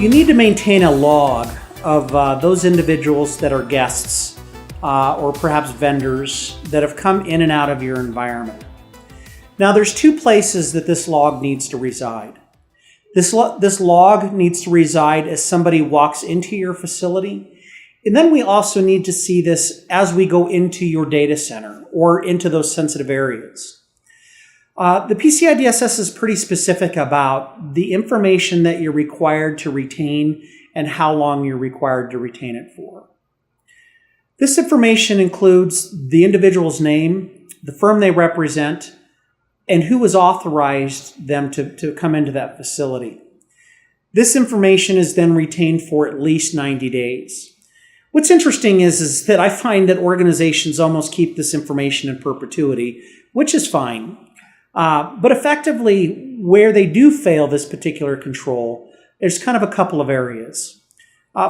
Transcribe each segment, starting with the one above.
You need to maintain a log of those individuals that are guests or perhaps vendors that have come in and out of your environment. Now, there's two places that this log needs to reside. This log needs to reside as somebody walks into your facility. And then we also need to see this as we go into your data center or into those sensitive areas. The PCI DSS is pretty specific about the information that you're required to retain and how long you're required to retain it for. This information includes the individual's name, the firm they represent, and who has authorized them to come into that facility. This information is then retained for at least 90 days. What's interesting is that I find that organizations almost keep this information in perpetuity, which is fine. But effectively, where they do fail this particular control, there's kind of a couple of areas.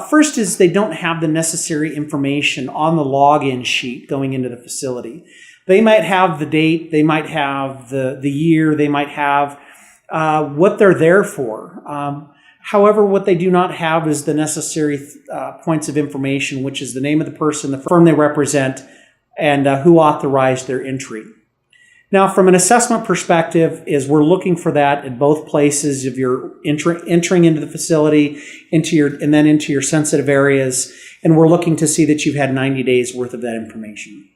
First is they don't have the necessary information on the login sheet going into the facility. They might have the date, they might have the year, they might have what they're there for. However, what they do not have is the necessary points of information, which is the name of the person, the firm they represent, and who authorized their entry. Now, from an assessment perspective, we're looking for that in both places. If you're entering into the facility, and then into your sensitive areas, and we're looking to see that you've had 90 days worth of that information.